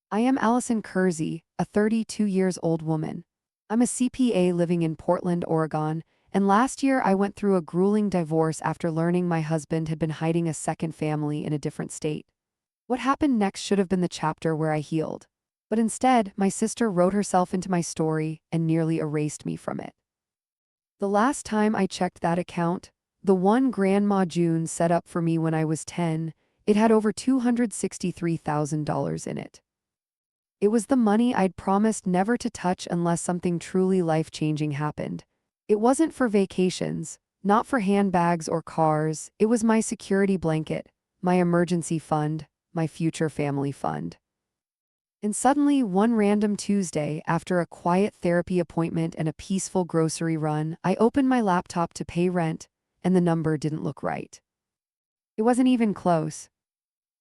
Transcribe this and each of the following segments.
I am Allison Kersey, a 32 years old woman. I'm a CPA living in Portland, Oregon, and last year I went through a grueling divorce after learning my husband had been hiding a second family in a different state. What happened next should have been the chapter where I healed. But instead, my sister wrote herself into my story and nearly erased me from it. The last time I checked that account, the one Grandma June set up for me when I was 10, it had over $263,000 in it. It was the money I'd promised never to touch unless something truly life-changing happened. It wasn't for vacations, not for handbags or cars, it was my security blanket, my emergency fund, my future family fund. And suddenly, one random Tuesday, after a quiet therapy appointment and a peaceful grocery run, I opened my laptop to pay rent, and the number didn't look right. It wasn't even close.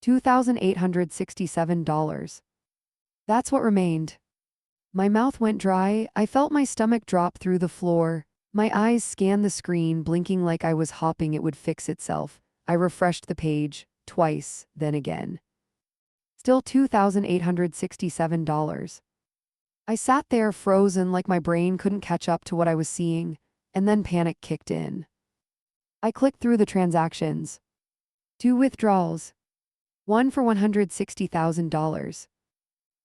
$2,867. That's what remained. My mouth went dry, I felt my stomach drop through the floor, my eyes scanned the screen, blinking like I was hoping it would fix itself. I refreshed the page, twice, then again. Still $2,867. I sat there frozen like my brain couldn't catch up to what I was seeing, and then panic kicked in. I clicked through the transactions. 2 withdrawals. One for $160,000.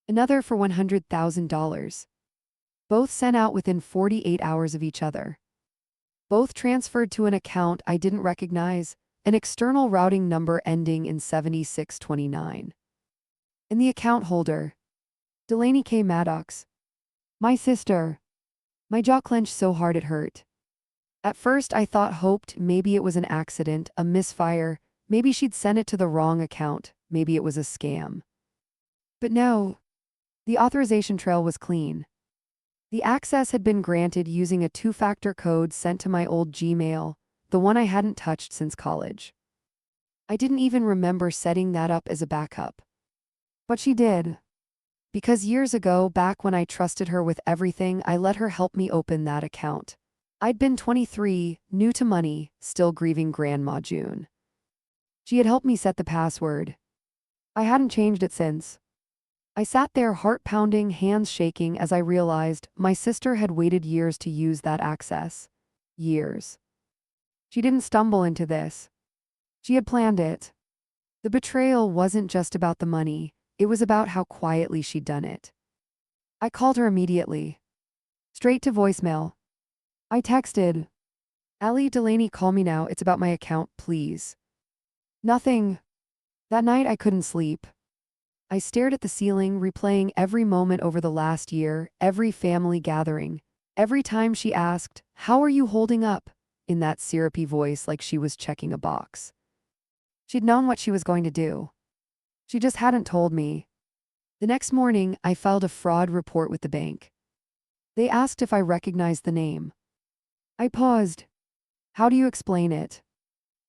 Another for $100,000. Both sent out within 48 hours of each other. Both transferred to an account I didn't recognize, an external routing number ending in 7629. And the account holder, Delaney K. Maddox. My sister. My jaw clenched so hard it hurt. At first I hoped maybe it was an accident, a misfire, maybe she'd sent it to the wrong account, maybe it was a scam. But no. The authorization trail was clean. The access had been granted using a two-factor code sent to my old Gmail, the one I hadn't touched since college. I didn't even remember setting that up as a backup. But she did. Because years ago, back when I trusted her with everything, I let her help me open that account. I'd been 23, new to money, still grieving Grandma June. She had helped me set the password. I hadn't changed it since. I sat there heart pounding, hands shaking as I realized my sister had waited years to use that access. Years. She didn't stumble into this. She had planned it. The betrayal wasn't just about the money, it was about how quietly she'd done it. I called her immediately. Straight to voicemail. I texted, "Allie, Delaney, call me now, it's about my account, please." Nothing. That night I couldn't sleep. I stared at the ceiling, replaying every moment over the last year, every family gathering. Every time she asked, "How are you holding up?" in that syrupy voice like she was checking a box. She'd known what she was going to do. She just hadn't told me. The next morning, I filed a fraud report with the bank. They asked if I recognized the name. I paused. How do you explain it?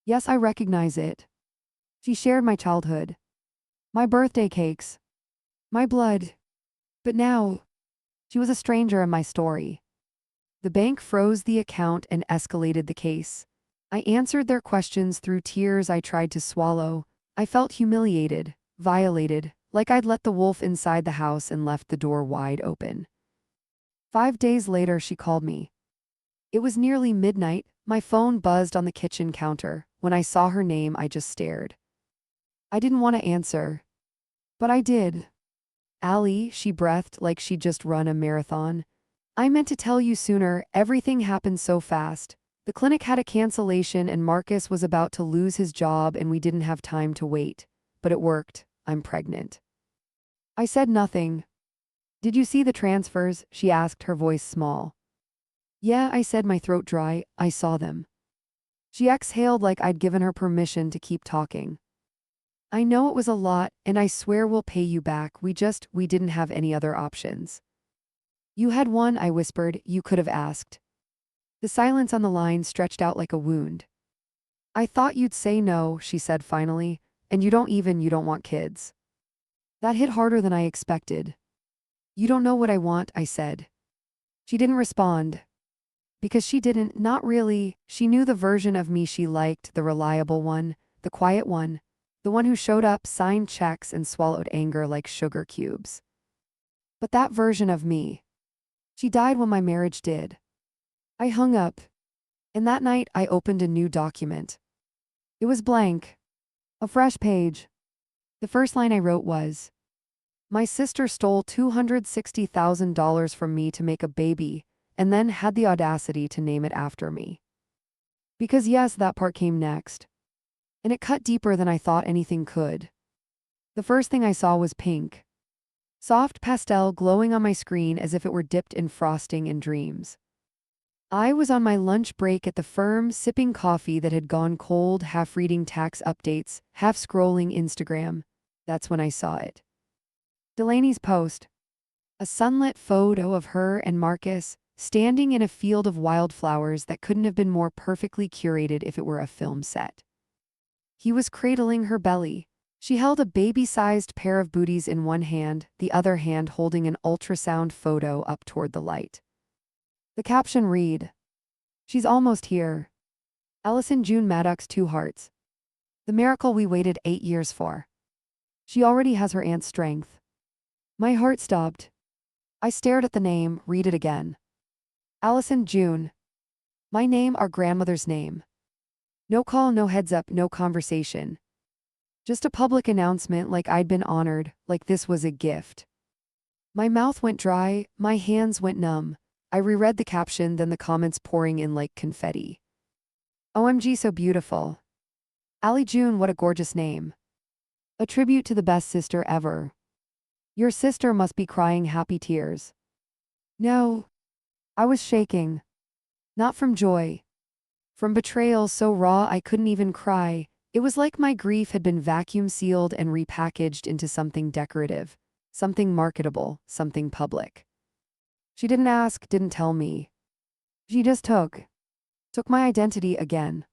Yes, I recognize it. She shared my childhood. My birthday cakes. My blood. But now, she was a stranger in my story. The bank froze the account and escalated the case. I answered their questions through tears I tried to swallow. I felt humiliated, violated, like I'd let the wolf inside the house and left the door wide open. 5 days later, she called me. It was nearly midnight, my phone buzzed on the kitchen counter. When I saw her name, I just stared. I didn't want to answer. But I did. "Allie," she breathed like she'd just run a marathon. "I meant to tell you sooner, everything happened so fast. The clinic had a cancellation and Marcus was about to lose his job and we didn't have time to wait. But it worked, I'm pregnant." I said nothing. "Did you see the transfers?" she asked, her voice small. "Yeah," I said, my throat dry, "I saw them." She exhaled like I'd given her permission to keep talking. "I know it was a lot, and I swear we'll pay you back, we didn't have any other options." "You had one," I whispered, "you could have asked." The silence on the line stretched out like a wound. "I thought you'd say no," she said finally, "and you don't want kids." That hit harder than I expected. "You don't know what I want," I said. She didn't respond. Because she didn't, not really. She knew the version of me she liked, the reliable one, the quiet one. The one who showed up, signed checks, and swallowed anger like sugar cubes. But that version of me, she died when my marriage did. I hung up, and that night I opened a new document. It was blank. A fresh page. The first line I wrote was, "My sister stole $260,000 from me to make a baby, and then had the audacity to name it after me." Because yes, that part came next. And it cut deeper than I thought anything could. The first thing I saw was pink. Soft pastel glowing on my screen as if it were dipped in frosting and dreams. I was on my lunch break at the firm, sipping coffee that had gone cold, half reading tax updates, half scrolling Instagram. That's when I saw it. Delaney's post. A sunlit photo of her and Marcus, standing in a field of wildflowers that couldn't have been more perfectly curated if it were a film set. He was cradling her belly. She held a baby-sized pair of booties in one hand, the other hand holding an ultrasound photo up toward the light. The caption read, "She's almost here. Allison June Maddox, 2 hearts. The miracle we waited 8 years for. She already has her aunt's strength." My heart stopped. I stared at the name, read it again. Allison June. My name, our grandmother's name. No call, no heads up, no conversation. Just a public announcement like I'd been honored, like this was a gift. My mouth went dry, my hands went numb. I reread the caption, then the comments pouring in like confetti. OMG, so beautiful. Allie June, what a gorgeous name. A tribute to the best sister ever. Your sister must be crying happy tears. No. I was shaking. Not from joy. From betrayal so raw I couldn't even cry. It was like my grief had been vacuum sealed and repackaged into something decorative, something marketable, something public. She didn't ask, didn't tell me. She just took my identity again.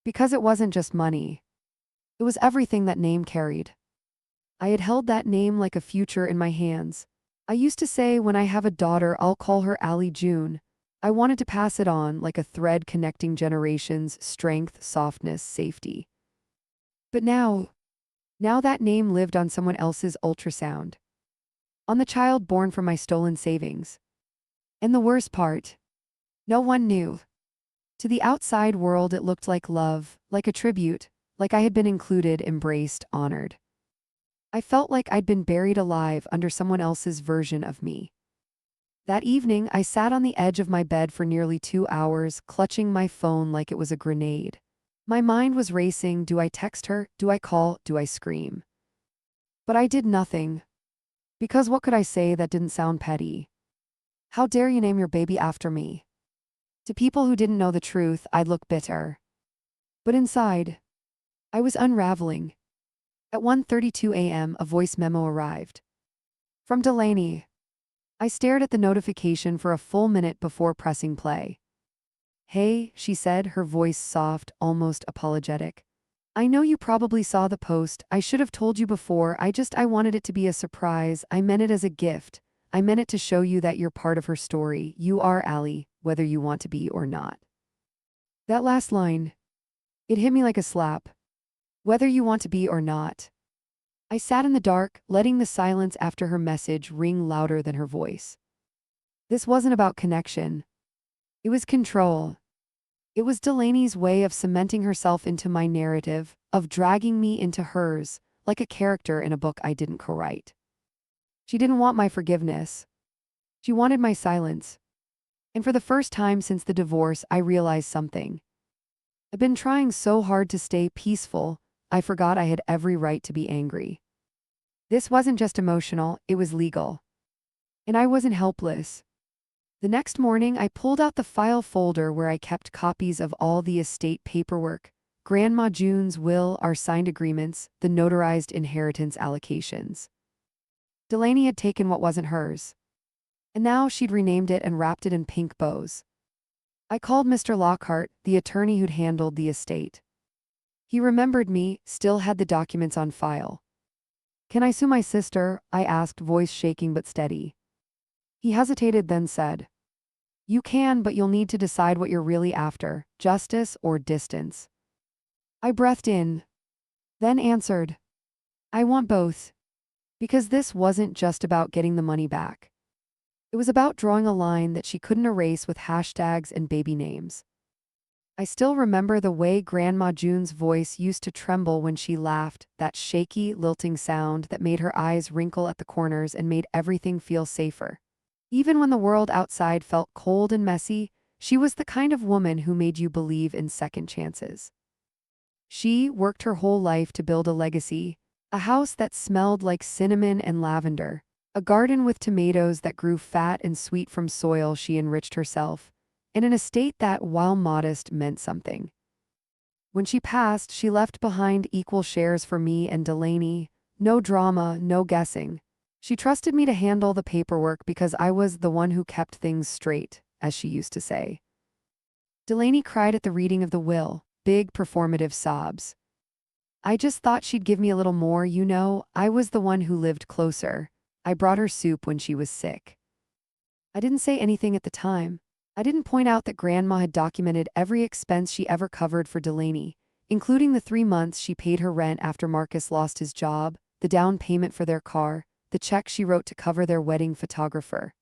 Because it wasn't just money. It was everything that name carried. I had held that name like a future in my hands. I used to say when I have a daughter I'll call her Allie June. I wanted to pass it on like a thread connecting generations, strength, softness, safety. But now that name lived on someone else's ultrasound. On the child born from my stolen savings. And the worst part, no one knew. To the outside world it looked like love, like a tribute, like I had been included, embraced, honored. I felt like I'd been buried alive under someone else's version of me. That evening, I sat on the edge of my bed for nearly 2 hours, clutching my phone like it was a grenade. My mind was racing. Do I text her? Do I call? Do I scream? But I did nothing. Because what could I say that didn't sound petty? How dare you name your baby after me? To people who didn't know the truth, I'd look bitter. But inside, I was unraveling. At 1:32 a.m., a voice memo arrived. From Delaney. I stared at the notification for a full minute before pressing play. "Hey," she said, her voice soft, almost apologetic. "I know you probably saw the post. I should have told you before. I wanted it to be a surprise. I meant it as a gift. I meant it to show you that you're part of her story. You are Allie, whether you want to be or not." That last line, it hit me like a slap. Whether you want to be or not. I sat in the dark, letting the silence after her message ring louder than her voice. This wasn't about connection. It was control. It was Delaney's way of cementing herself into my narrative, of dragging me into hers, like a character in a book I didn't co-write. She didn't want my forgiveness. She wanted my silence. And for the first time since the divorce, I realized something. I've been trying so hard to stay peaceful, I forgot I had every right to be angry. This wasn't just emotional, it was legal. And I wasn't helpless. The next morning, I pulled out the file folder where I kept copies of all the estate paperwork, Grandma June's will, our signed agreements, the notarized inheritance allocations. Delaney had taken what wasn't hers. And now she'd renamed it and wrapped it in pink bows. I called Mr. Lockhart, the attorney who'd handled the estate. He remembered me, still had the documents on file. "Can I sue my sister?" I asked, voice shaking but steady. He hesitated, then said, "You can, but you'll need to decide what you're really after, justice or distance." I breathed in. then answered, I want both. Because this wasn't just about getting the money back. It was about drawing a line that she couldn't erase with hashtags and baby names. I still remember the way Grandma June's voice used to tremble when she laughed, that shaky, lilting sound that made her eyes wrinkle at the corners and made everything feel safer. Even when the world outside felt cold and messy, she was the kind of woman who made you believe in second chances. She worked her whole life to build a legacy, a house that smelled like cinnamon and lavender, a garden with tomatoes that grew fat and sweet from soil she enriched herself, and an estate that, while modest, meant something. When she passed, she left behind equal shares for me and Delaney. No drama, no guessing. She trusted me to handle the paperwork because I was the one who kept things straight, as she used to say. Delaney cried at the reading of the will, big performative sobs. I just thought she'd give me a little more, you know. I was the one who lived closer. I brought her soup when she was sick. I didn't say anything at the time. I didn't point out that Grandma had documented every expense she ever covered for Delaney, including the 3 months she paid her rent after Marcus lost his job, the down payment for their car, the check she wrote to cover their wedding photographer.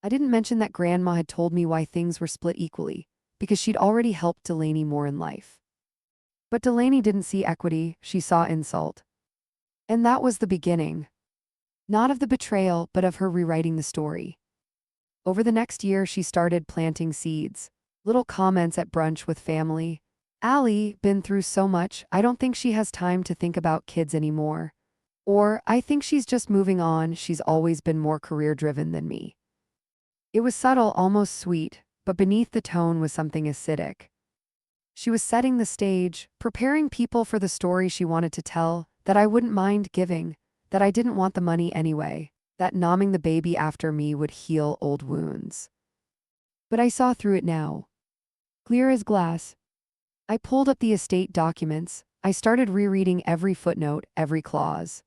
I didn't mention that Grandma had told me why things were split equally, because she'd already helped Delaney more in life. But Delaney didn't see equity, she saw insult. And that was the beginning. Not of the betrayal, but of her rewriting the story. Over the next year, she started planting seeds. Little comments at brunch with family. Allie, been through so much, I don't think she has time to think about kids anymore. Or, I think she's just moving on, she's always been more career-driven than me. It was subtle, almost sweet, but beneath the tone was something acidic. She was setting the stage, preparing people for the story she wanted to tell, that I wouldn't mind giving, that I didn't want the money anyway, that nomming the baby after me would heal old wounds. But I saw through it now. Clear as glass. I pulled up the estate documents, I started rereading every footnote, every clause.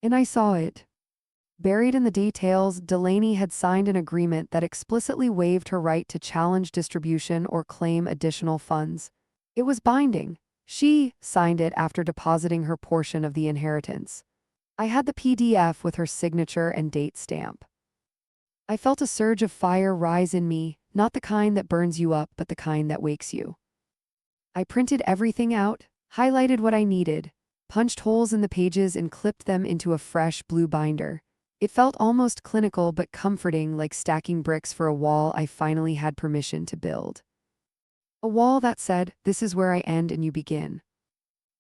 And I saw it. Buried in the details, Delaney had signed an agreement that explicitly waived her right to challenge distribution or claim additional funds. It was binding. She signed it after depositing her portion of the inheritance. I had the PDF with her signature and date stamp. I felt a surge of fire rise in me, not the kind that burns you up, but the kind that wakes you. I printed everything out, highlighted what I needed, punched holes in the pages and clipped them into a fresh blue binder. It felt almost clinical but comforting, like stacking bricks for a wall I finally had permission to build. A wall that said, "This is where I end and you begin."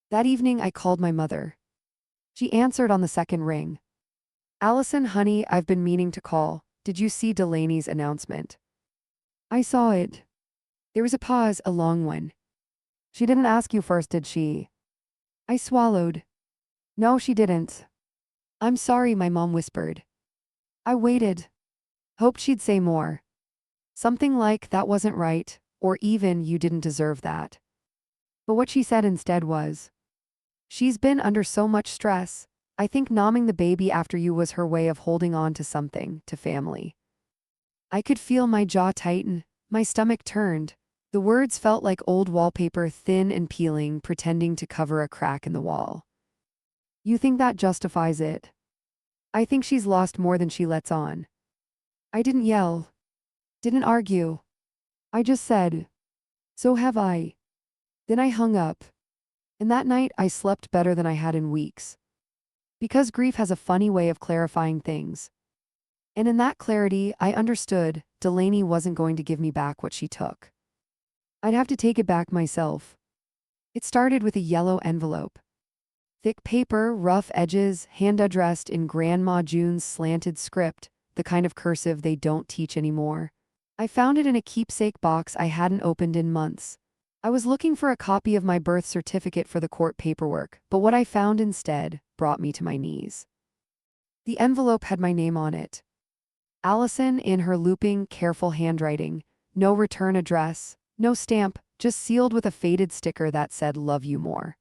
That evening I called my mother. She answered on the second ring. "Allison, honey, I've been meaning to call. Did you see Delaney's announcement?" "I saw it." There was a pause, a long one. "She didn't ask you first, did she?" I swallowed. "No, she didn't." "I'm sorry," my mom whispered. I waited. Hoped she'd say more. Something like, "That wasn't right," or even, "You didn't deserve that." But what she said instead was, "She's been under so much stress. I think nomming the baby after you was her way of holding on to something, to family." I could feel my jaw tighten, my stomach turned. The words felt like old wallpaper, thin and peeling, pretending to cover a crack in the wall. "You think that justifies it?" "I think she's lost more than she lets on." I didn't yell. Didn't argue. I just said, "So have I." Then I hung up. And that night I slept better than I had in weeks. Because grief has a funny way of clarifying things. And in that clarity, I understood Delaney wasn't going to give me back what she took. I'd have to take it back myself. It started with a yellow envelope. Thick paper, rough edges, hand addressed in Grandma June's slanted script, the kind of cursive they don't teach anymore. I found it in a keepsake box I hadn't opened in months. I was looking for a copy of my birth certificate for the court paperwork, but what I found instead brought me to my knees. The envelope had my name on it. Allison, in her looping, careful handwriting. No return address, no stamp, just sealed with a faded sticker that said, "Love you more."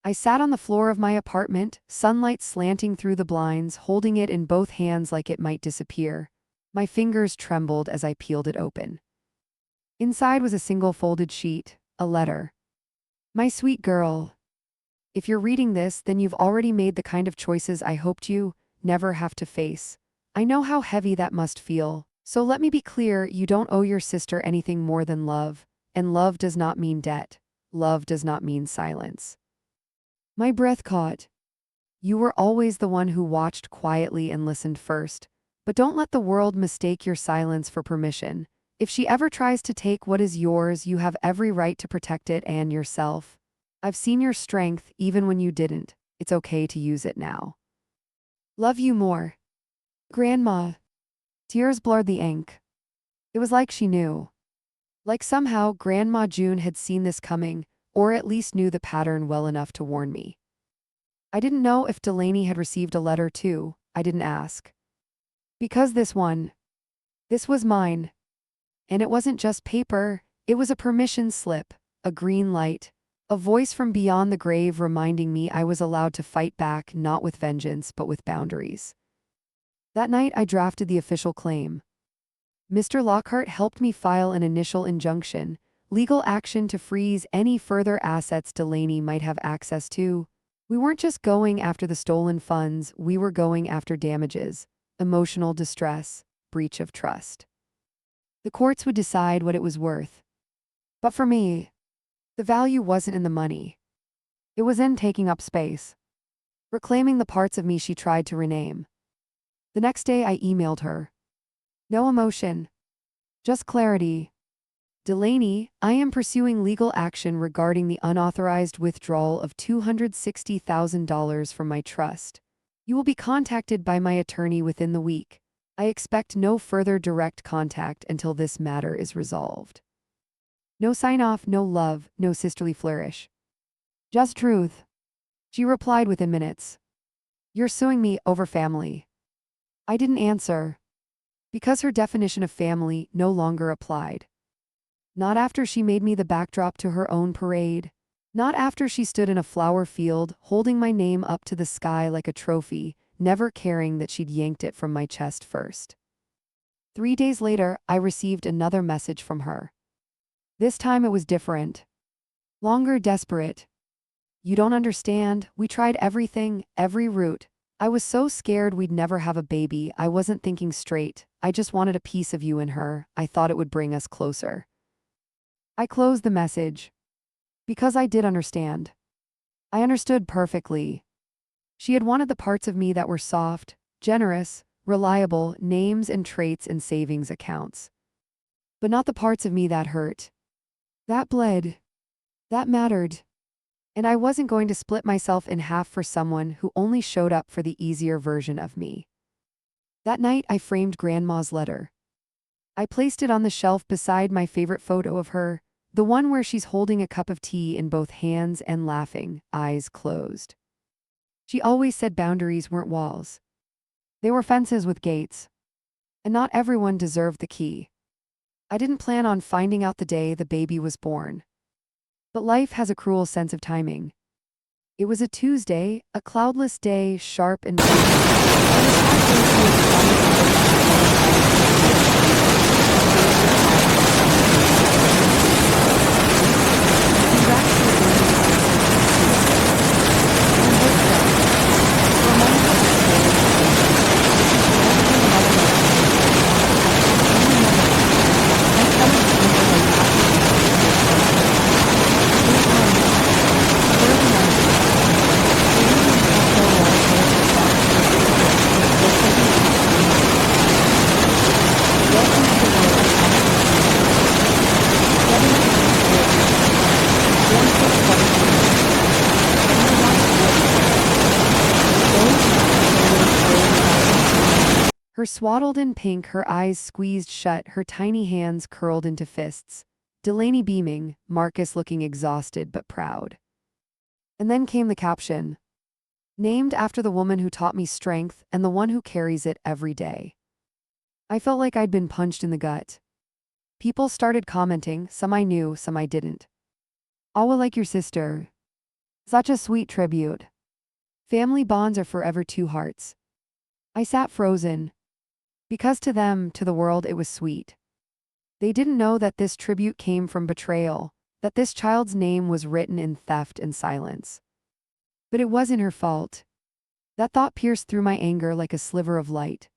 I sat on the floor of my apartment, sunlight slanting through the blinds, holding it in both hands like it might disappear. My fingers trembled as I peeled it open. Inside was a single folded sheet, a letter. "My sweet girl." If you're reading this, then you've already made the kind of choices I hoped you never have to face. I know how heavy that must feel. So let me be clear, you don't owe your sister anything more than love. And love does not mean debt. Love does not mean silence. My breath caught. You were always the one who watched quietly and listened first. But don't let the world mistake your silence for permission. If she ever tries to take what is yours, you have every right to protect it and yourself. I've seen your strength even when you didn't. It's okay to use it now. Love you more. Grandma. Tears blurred the ink. It was like she knew. Like somehow Grandma June had seen this coming, or at least knew the pattern well enough to warn me. I didn't know if Delaney had received a letter too. I didn't ask. Because this was mine. And it wasn't just paper, it was a permission slip, a green light, a voice from beyond the grave reminding me I was allowed to fight back, not with vengeance, but with boundaries. That night I drafted the official claim. Mr. Lockhart helped me file an initial injunction, legal action to freeze any further assets Delaney might have access to. We weren't just going after the stolen funds, we were going after damages, emotional distress, breach of trust. The courts would decide what it was worth. But for me, the value wasn't in the money. It was in taking up space, reclaiming the parts of me she tried to rename. The next day I emailed her. No emotion, just clarity. Delaney, I am pursuing legal action regarding the unauthorized withdrawal of $260,000 from my trust. You will be contacted by my attorney within the week. I expect no further direct contact until this matter is resolved. No sign-off, no love, no sisterly flourish. Just truth. She replied within minutes. You're suing me over family. I didn't answer. Because her definition of family no longer applied. Not after she made me the backdrop to her own parade. Not after she stood in a flower field, holding my name up to the sky like a trophy, never caring that she'd yanked it from my chest first. 3 days later, I received another message from her. This time it was different. Longer, desperate. You don't understand, we tried everything, every route. I was so scared we'd never have a baby, I wasn't thinking straight. I just wanted a piece of you in her, I thought it would bring us closer. I closed the message. Because I did understand. I understood perfectly. She had wanted the parts of me that were soft, generous, reliable, names and traits and savings accounts. But not the parts of me that hurt. That bled. That mattered. And I wasn't going to split myself in half for someone who only showed up for the easier version of me. That night I framed Grandma's letter. I placed it on the shelf beside my favorite photo of her, the one where she's holding a cup of tea in both hands and laughing, eyes closed. She always said boundaries weren't walls. They were fences with gates. And not everyone deserved the key. I didn't plan on finding out the day the baby was born. But life has a cruel sense of timing. It was a Tuesday, a cloudless day, sharp and her swaddled in pink, her eyes squeezed shut, her tiny hands curled into fists. Delaney beaming, Marcus looking exhausted but proud. And then came the caption. Named after the woman who taught me strength and the one who carries it every day. I felt like I'd been punched in the gut. People started commenting, some I knew, some I didn't. Awa, like your sister. Such a sweet tribute. Family bonds are forever two hearts. I sat frozen. Because to them, to the world, it was sweet. They didn't know that this tribute came from betrayal, that this child's name was written in theft and silence. But it wasn't her fault. That thought pierced through my anger like a sliver of light.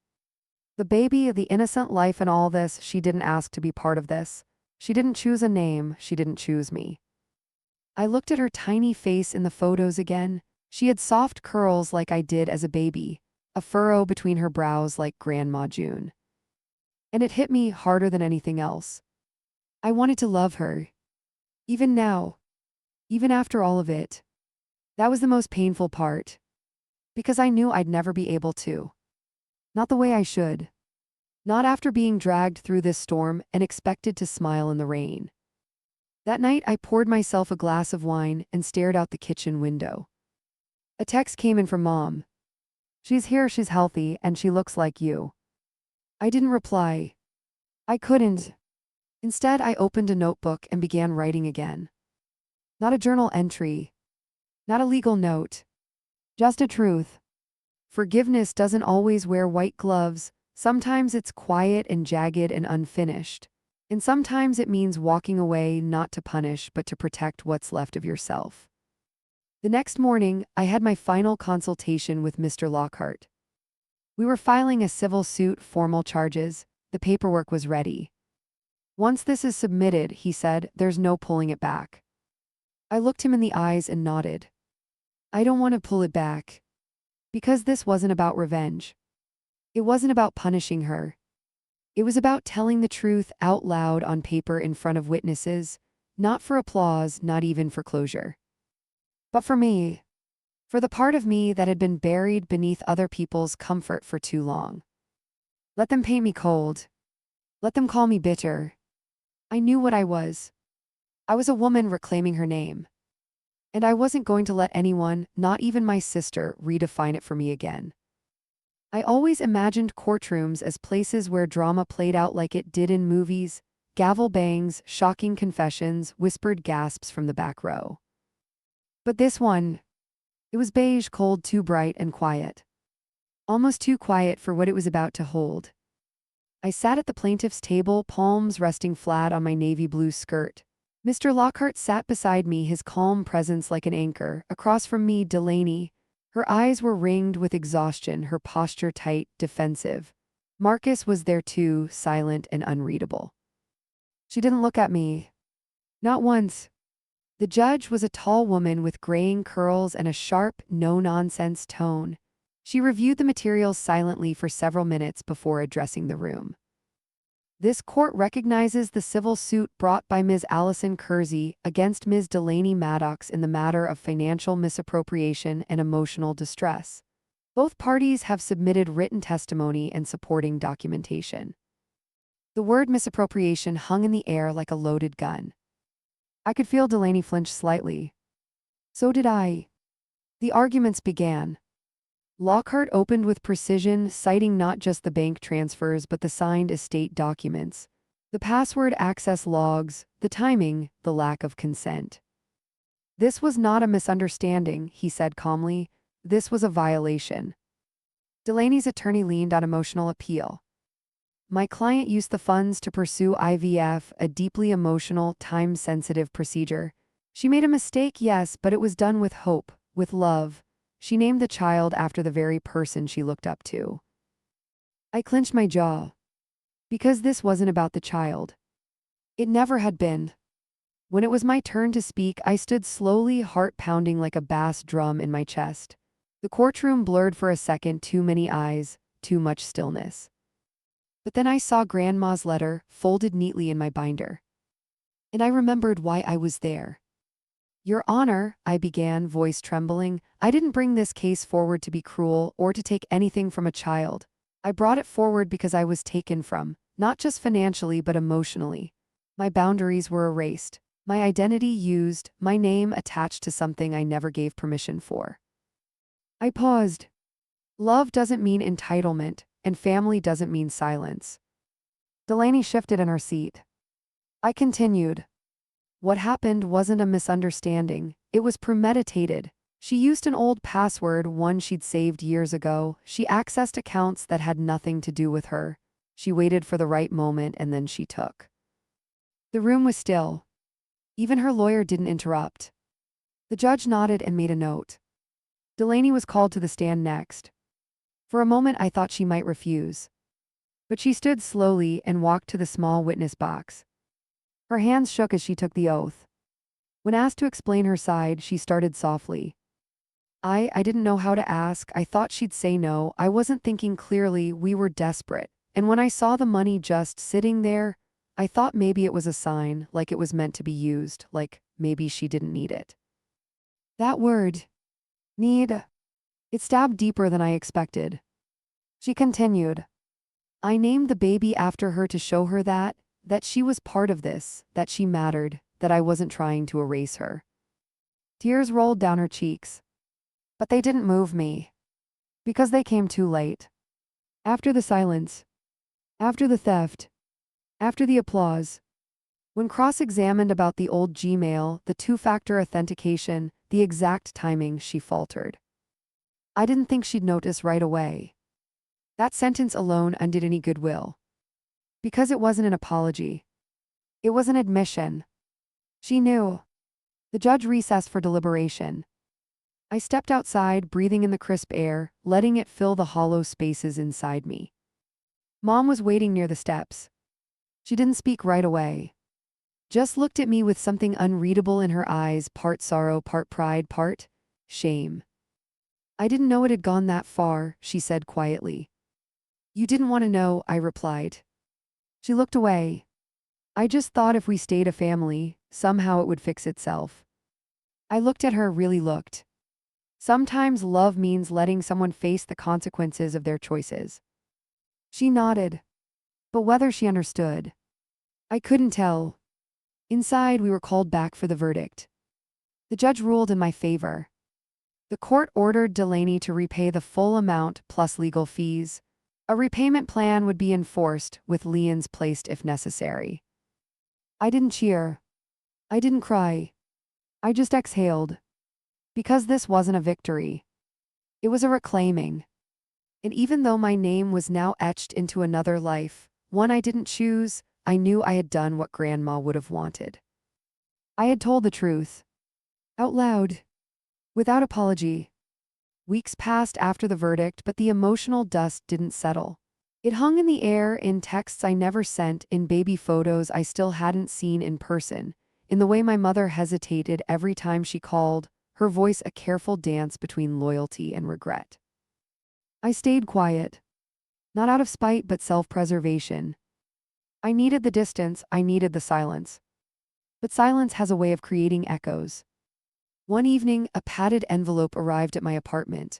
The baby, the innocent life and all this, she didn't ask to be part of this. She didn't choose a name, she didn't choose me. I looked at her tiny face in the photos again. She had soft curls like I did as a baby, a furrow between her brows like Grandma June. And it hit me harder than anything else. I wanted to love her. Even now. Even after all of it. That was the most painful part. Because I knew I'd never be able to. Not the way I should. Not after being dragged through this storm and expected to smile in the rain. That night I poured myself a glass of wine and stared out the kitchen window. A text came in from Mom. She's here, she's healthy, and she looks like you. I didn't reply. I couldn't. Instead, I opened a notebook and began writing again. Not a journal entry. Not a legal note. Just a truth. Forgiveness doesn't always wear white gloves. Sometimes it's quiet and jagged and unfinished. And sometimes it means walking away not to punish but to protect what's left of yourself. The next morning, I had my final consultation with Mr. Lockhart. We were filing a civil suit, formal charges. The paperwork was ready. Once this is submitted, he said, there's no pulling it back. I looked him in the eyes and nodded. I don't want to pull it back. Because this wasn't about revenge. It wasn't about punishing her. It was about telling the truth out loud on paper in front of witnesses, not for applause, not even for closure. But for me. For the part of me that had been buried beneath other people's comfort for too long. Let them paint me cold. Let them call me bitter. I knew what I was. I was a woman reclaiming her name. And I wasn't going to let anyone, not even my sister, redefine it for me again. I always imagined courtrooms as places where drama played out like it did in movies, gavel bangs, shocking confessions, whispered gasps from the back row. But this one, it was beige, cold, too bright and quiet. Almost too quiet for what it was about to hold. I sat at the plaintiff's table, palms resting flat on my navy blue skirt. Mr. Lockhart sat beside me, his calm presence like an anchor. Across from me, Delaney. Her eyes were ringed with exhaustion, her posture tight, defensive. Marcus was there too, silent and unreadable. She didn't look at me. Not once. The judge was a tall woman with graying curls and a sharp, no-nonsense tone. She reviewed the materials silently for several minutes before addressing the room. This court recognizes the civil suit brought by Ms. Allison Kersey against Ms. Delaney Maddox in the matter of financial misappropriation and emotional distress. Both parties have submitted written testimony and supporting documentation. The word misappropriation hung in the air like a loaded gun. I could feel Delaney flinch slightly. So did I. The arguments began. Lockhart opened with precision, citing not just the bank transfers but the signed estate documents, the password access logs, the timing, the lack of consent. This was not a misunderstanding, he said calmly. This was a violation. Delaney's attorney leaned on emotional appeal. My client used the funds to pursue IVF, a deeply emotional, time-sensitive procedure. She made a mistake, yes, but it was done with hope, with love. She named the child after the very person she looked up to. I clenched my jaw. Because this wasn't about the child. It never had been. When it was my turn to speak, I stood slowly, heart pounding like a bass drum in my chest. The courtroom blurred for a second, too many eyes, too much stillness. But then I saw Grandma's letter, folded neatly in my binder. And I remembered why I was there. Your Honor, I began, voice trembling, I didn't bring this case forward to be cruel or to take anything from a child. I brought it forward because I was taken from, not just financially but emotionally. My boundaries were erased, my identity used, my name attached to something I never gave permission for. I paused. Love doesn't mean entitlement, and family doesn't mean silence. Delaney shifted in her seat. I continued. What happened wasn't a misunderstanding, it was premeditated. She used an old password, one she'd saved years ago. She accessed accounts that had nothing to do with her. She waited for the right moment and then she took. The room was still. Even her lawyer didn't interrupt. The judge nodded and made a note. Delaney was called to the stand next. For a moment I thought she might refuse. But she stood slowly and walked to the small witness box. Her hands shook as she took the oath. When asked to explain her side, she started softly. I didn't know how to ask. I thought she'd say no. I wasn't thinking clearly. We were desperate. And when I saw the money just sitting there, I thought maybe it was a sign, like it was meant to be used, like maybe she didn't need it. That word, need, it stabbed deeper than I expected. She continued. I named the baby after her to show her that she was part of this, that she mattered, that I wasn't trying to erase her. Tears rolled down her cheeks. But they didn't move me. Because they came too late. After the silence. After the theft. After the applause. When cross-examined about the old Gmail, the two-factor authentication, the exact timing, she faltered. I didn't think she'd notice right away. That sentence alone undid any goodwill. Because it wasn't an apology. It was an admission. She knew. The judge recessed for deliberation. I stepped outside, breathing in the crisp air, letting it fill the hollow spaces inside me. Mom was waiting near the steps. She didn't speak right away. Just looked at me with something unreadable in her eyes, part sorrow, part pride, part shame. I didn't know it had gone that far, she said quietly. You didn't want to know, I replied. She looked away. I just thought if we stayed a family, somehow it would fix itself. I looked at her, really looked. Sometimes love means letting someone face the consequences of their choices. She nodded. But whether she understood, I couldn't tell. Inside, we were called back for the verdict. The judge ruled in my favor. The court ordered Delaney to repay the full amount plus legal fees. A repayment plan would be enforced, with liens placed if necessary. I didn't cheer. I didn't cry. I just exhaled. Because this wasn't a victory. It was a reclaiming. And even though my name was now etched into another life, one I didn't choose, I knew I had done what Grandma would have wanted. I had told the truth. Out loud. Without apology. Weeks passed after the verdict, but the emotional dust didn't settle. It hung in the air, in texts I never sent, in baby photos I still hadn't seen in person, in the way my mother hesitated every time she called, her voice a careful dance between loyalty and regret. I stayed quiet. Not out of spite, but self-preservation. I needed the distance, I needed the silence. But silence has a way of creating echoes. One evening, a padded envelope arrived at my apartment.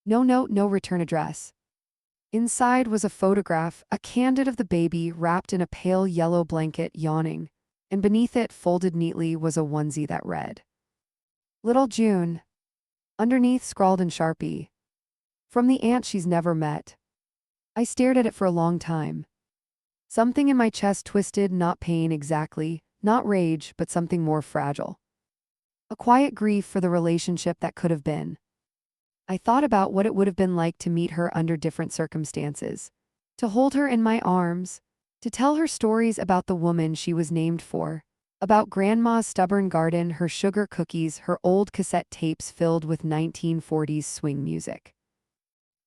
No note, no return address. Inside was a photograph, a candid of the baby wrapped in a pale yellow blanket, yawning, and beneath it, folded neatly, was a onesie that read, Little June. Underneath, scrawled in Sharpie, from the aunt she's never met. I stared at it for a long time. Something in my chest twisted, not pain exactly, not rage, but something more fragile. A quiet grief for the relationship that could have been. I thought about what it would have been like to meet her under different circumstances, to hold her in my arms, to tell her stories about the woman she was named for, about Grandma's stubborn garden, her sugar cookies, her old cassette tapes filled with 1940s swing music.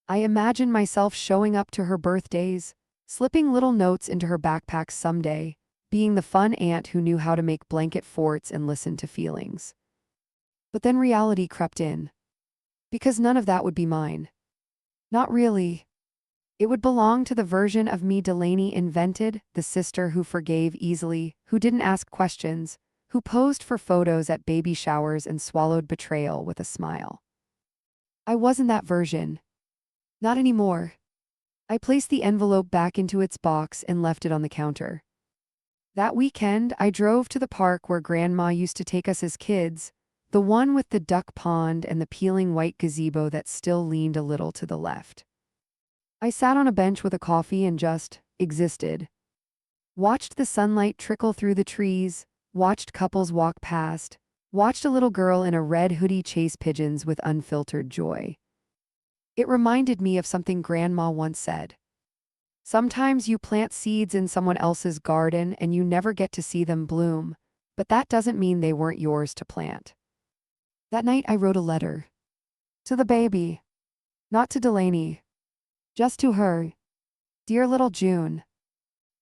I imagined myself showing up to her birthdays, slipping little notes into her backpacks someday, being the fun aunt who knew how to make blanket forts and listen to feelings. But then reality crept in. Because none of that would be mine. Not really. It would belong to the version of me Delaney invented, the sister who forgave easily, who didn't ask questions, who posed for photos at baby showers and swallowed betrayal with a smile. I wasn't that version. Not anymore. I placed the envelope back into its box and left it on the counter. That weekend, I drove to the park where Grandma used to take us as kids, the one with the duck pond and the peeling white gazebo that still leaned a little to the left. I sat on a bench with a coffee and just existed. Watched the sunlight trickle through the trees, watched couples walk past, watched a little girl in a red hoodie chase pigeons with unfiltered joy. It reminded me of something Grandma once said. Sometimes you plant seeds in someone else's garden and you never get to see them bloom, but that doesn't mean they weren't yours to plant. That night I wrote a letter. To the baby. Not to Delaney. Just to her. Dear little June.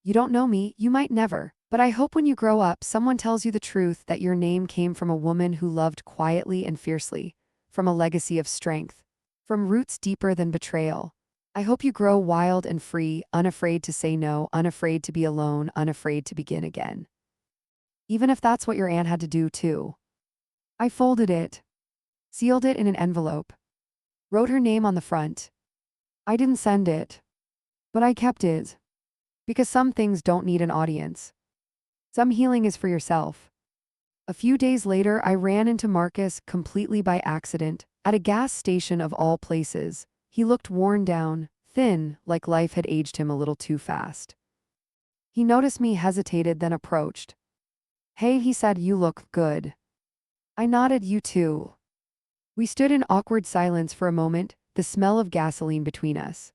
You don't know me, you might never, but I hope when you grow up someone tells you the truth that your name came from a woman who loved quietly and fiercely, from a legacy of strength, from roots deeper than betrayal. I hope you grow wild and free, unafraid to say no, unafraid to be alone, unafraid to begin again. Even if that's what your aunt had to do too. I folded it, sealed it in an envelope, wrote her name on the front. I didn't send it, but I kept it. Because some things don't need an audience. Some healing is for yourself. A few days later, I ran into Marcus completely by accident, at a gas station of all places. He looked worn down, thin, like life had aged him a little too fast. He noticed me, hesitated, then approached. Hey, he said, you look good. I nodded, you too. We stood in awkward silence for a moment, the smell of gasoline between us.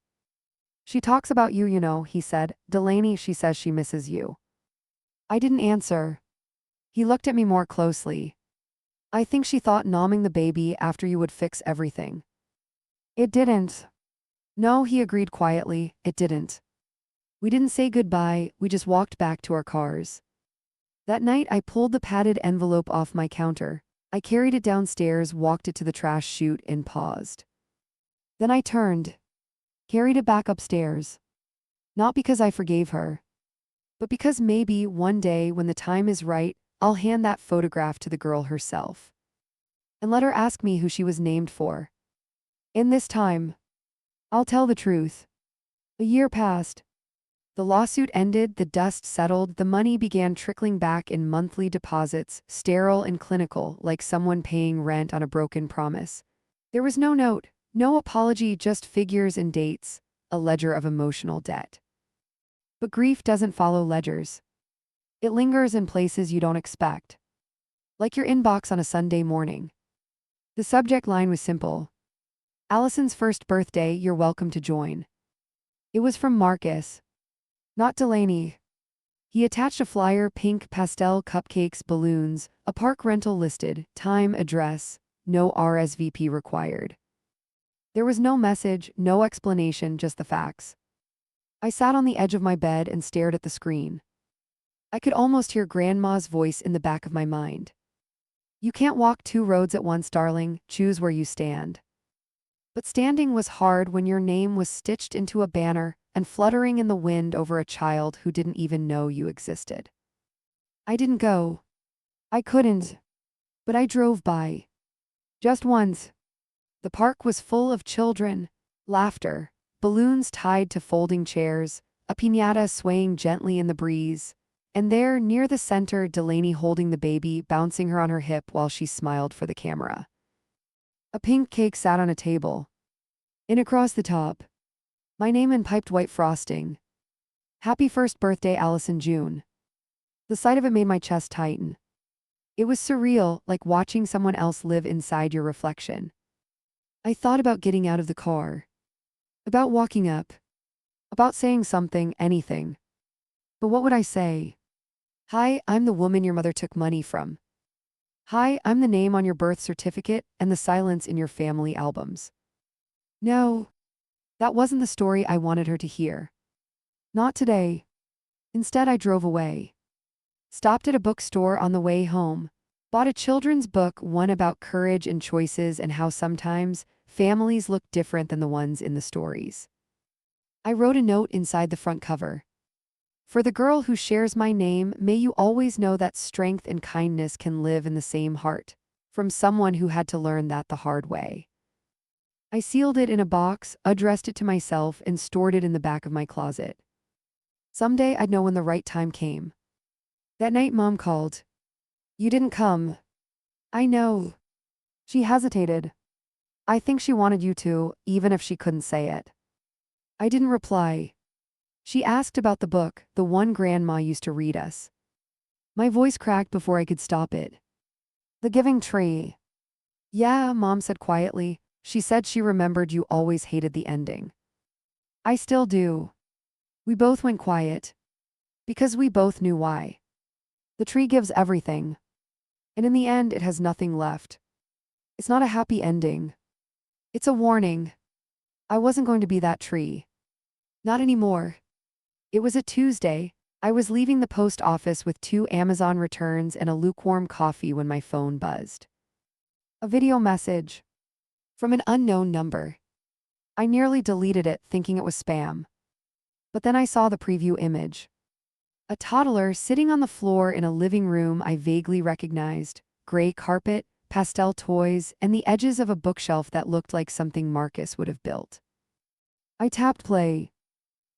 She talks about you, you know, he said. Delaney, she says she misses you. I didn't answer. He looked at me more closely. I think she thought nomming the baby after you would fix everything. It didn't. No, he agreed quietly, it didn't. We didn't say goodbye, we just walked back to our cars. That night I pulled the padded envelope off my counter. I carried it downstairs, walked it to the trash chute, and paused. Then I turned. Carried it back upstairs. Not because I forgave her, but because maybe one day when the time is right, I'll hand that photograph to the girl herself. And let her ask me who she was named for. In this time, I'll tell the truth. A year passed. The lawsuit ended, the dust settled, the money began trickling back in monthly deposits, sterile and clinical, like someone paying rent on a broken promise. There was no note. No apology, just figures and dates, a ledger of emotional debt. But grief doesn't follow ledgers. It lingers in places you don't expect. Like your inbox on a Sunday morning. The subject line was simple. Allison's first birthday, you're welcome to join. It was from Marcus. Not Delaney. He attached a flyer, pink pastel cupcakes, balloons, a park rental listed, time, address, no RSVP required. There was no message, no explanation, just the facts. I sat on the edge of my bed and stared at the screen. I could almost hear Grandma's voice in the back of my mind. You can't walk two roads at once, darling, choose where you stand. But standing was hard when your name was stitched into a banner and fluttering in the wind over a child who didn't even know you existed. I didn't go. I couldn't. But I drove by. Just once. The park was full of children, laughter, balloons tied to folding chairs, a piñata swaying gently in the breeze, and there, near the center, Delaney holding the baby, bouncing her on her hip while she smiled for the camera. A pink cake sat on a table. And across the top, my name in piped white frosting. Happy first birthday, Allison June. The sight of it made my chest tighten. It was surreal, like watching someone else live inside your reflection. I thought about getting out of the car. About walking up. About saying something, anything. But what would I say? Hi, I'm the woman your mother took money from. Hi, I'm the name on your birth certificate and the silence in your family albums. No, that wasn't the story I wanted her to hear. Not today. Instead, I drove away. Stopped at a bookstore on the way home. Bought a children's book, one about courage and choices and how sometimes families look different than the ones in the stories. I wrote a note inside the front cover. For the girl who shares my name, may you always know that strength and kindness can live in the same heart. From someone who had to learn that the hard way. I sealed it in a box, addressed it to myself, and stored it in the back of my closet. Someday I'd know when the right time came. That night Mom called. You didn't come. I know. She hesitated. I think she wanted you to, even if she couldn't say it. I didn't reply. She asked about the book, the one Grandma used to read us. My voice cracked before I could stop it. The Giving Tree. Yeah, Mom said quietly. She said she remembered you always hated the ending. I still do. We both went quiet. Because we both knew why. The tree gives everything. And in the end, it has nothing left. It's not a happy ending. It's a warning. I wasn't going to be that tree. Not anymore. It was a Tuesday. I was leaving the post office with 2 Amazon returns and a lukewarm coffee when my phone buzzed. A video message. From an unknown number. I nearly deleted it thinking it was spam. But then I saw the preview image. A toddler sitting on the floor in a living room I vaguely recognized, gray carpet, pastel toys, and the edges of a bookshelf that looked like something Marcus would have built. I tapped play.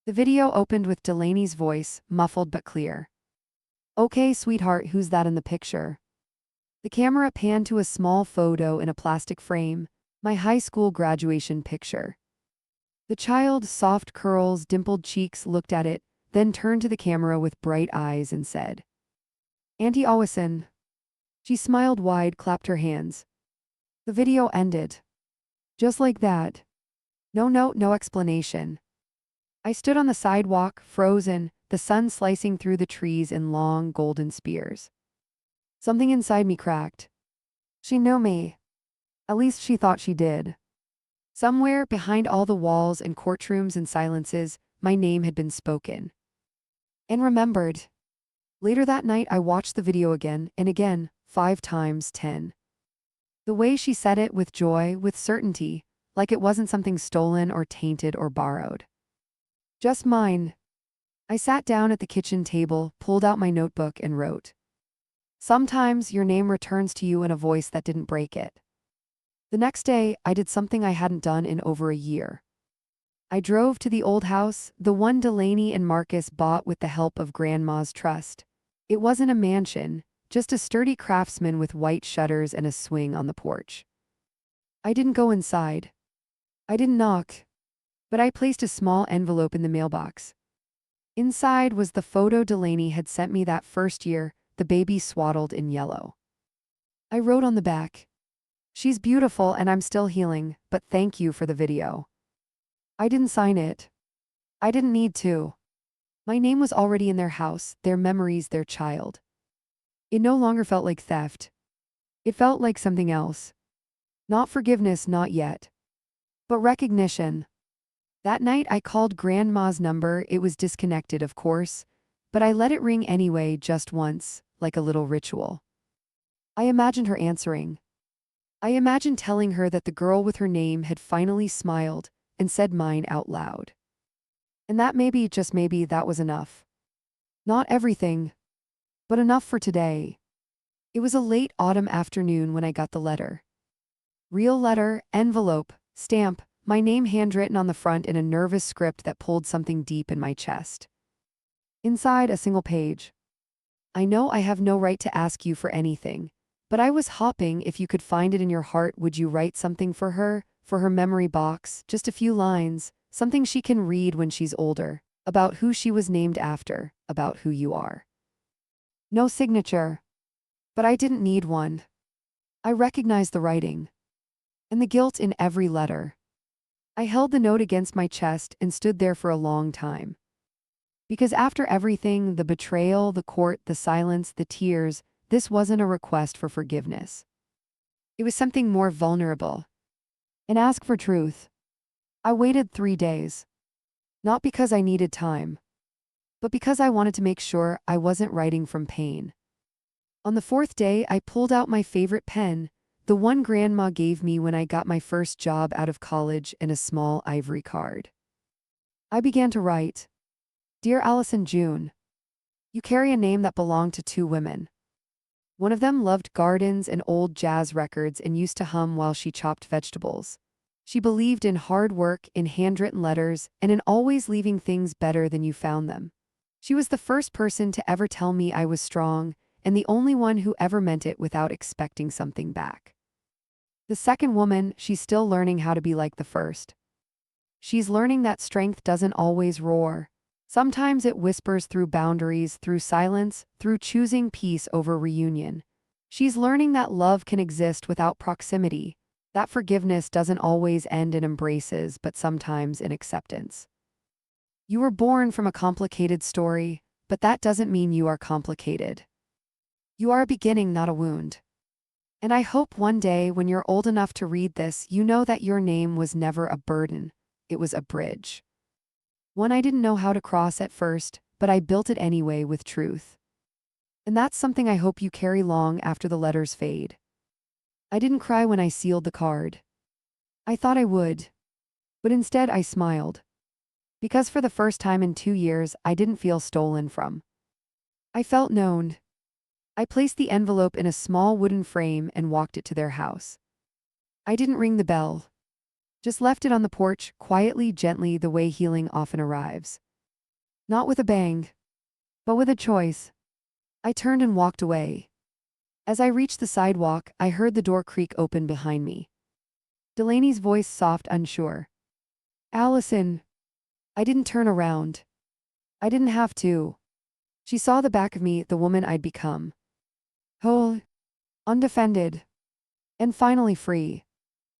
The video opened with Delaney's voice, muffled but clear. "Okay, sweetheart, who's that in the picture?" The camera panned to a small photo in a plastic frame, my high school graduation picture. The child's soft curls, dimpled cheeks looked at it, then turned to the camera with bright eyes and said, "Auntie Owison." She smiled wide, clapped her hands. The video ended. Just like that. No note, no explanation. I stood on the sidewalk, frozen, the sun slicing through the trees in long, golden spears. Something inside me cracked. She knew me. At least she thought she did. Somewhere behind all the walls and courtrooms and silences, my name had been spoken. And remembered. Later that night I watched the video again and again, 5 times 10. The way she said it with joy, with certainty, like it wasn't something stolen or tainted or borrowed. Just mine. I sat down at the kitchen table, pulled out my notebook and wrote. Sometimes your name returns to you in a voice that didn't break it. The next day, I did something I hadn't done in over a year. I drove to the old house, the one Delaney and Marcus bought with the help of Grandma's trust. It wasn't a mansion, just a sturdy craftsman with white shutters and a swing on the porch. I didn't go inside. I didn't knock. But I placed a small envelope in the mailbox. Inside was the photo Delaney had sent me that first year, the baby swaddled in yellow. I wrote on the back, "She's beautiful and I'm still healing, but thank you for the video." I didn't sign it. I didn't need to. My name was already in their house, their memories, their child. It no longer felt like theft. It felt like something else. Not forgiveness, not yet. But recognition. That night I called Grandma's number. It was disconnected, of course, but I let it ring anyway just once, like a little ritual. I imagined her answering. I imagined telling her that the girl with her name had finally smiled and said mine out loud. And that maybe, just maybe, that was enough. Not everything, but enough for today. It was a late autumn afternoon when I got the letter. Real letter, envelope, stamp, my name handwritten on the front in a nervous script that pulled something deep in my chest. Inside, a single page. "I know I have no right to ask you for anything, but I was hoping if you could find it in your heart, would you write something for her memory box, just a few lines, something she can read when she's older, about who she was named after, about who you are." No signature. But I didn't need one. I recognized the writing. And the guilt in every letter. I held the note against my chest and stood there for a long time. Because after everything, the betrayal, the court, the silence, the tears, this wasn't a request for forgiveness. It was something more vulnerable. And ask for truth. I waited 3 days. Not because I needed time, but because I wanted to make sure I wasn't writing from pain. On the 4th day, I pulled out my favorite pen, the one Grandma gave me when I got my first job out of college, and a small ivory card. I began to write. "Dear Allison June, you carry a name that belonged to 2 women. One of them loved gardens and old jazz records and used to hum while she chopped vegetables. She believed in hard work, in handwritten letters, and in always leaving things better than you found them. She was the first person to ever tell me I was strong, and the only one who ever meant it without expecting something back. The second woman, she's still learning how to be like the first. She's learning that strength doesn't always roar. Sometimes it whispers through boundaries, through silence, through choosing peace over reunion. She's learning that love can exist without proximity, that forgiveness doesn't always end in embraces but sometimes in acceptance. You were born from a complicated story, but that doesn't mean you are complicated. You are a beginning, not a wound. And I hope one day when you're old enough to read this, you know that your name was never a burden, it was a bridge. One I didn't know how to cross at first, but I built it anyway with truth. And that's something I hope you carry long after the letters fade. I didn't cry when I sealed the card. I thought I would. But instead I smiled. Because for the first time in 2 years, I didn't feel stolen from. I felt known. I placed the envelope in a small wooden frame and walked it to their house. I didn't ring the bell. Just left it on the porch, quietly, gently, the way healing often arrives. Not with a bang, but with a choice. I turned and walked away. As I reached the sidewalk, I heard the door creak open behind me. Delaney's voice soft, unsure. Allison. I didn't turn around. I didn't have to. She saw the back of me, the woman I'd become. Whole, undefended, and finally free.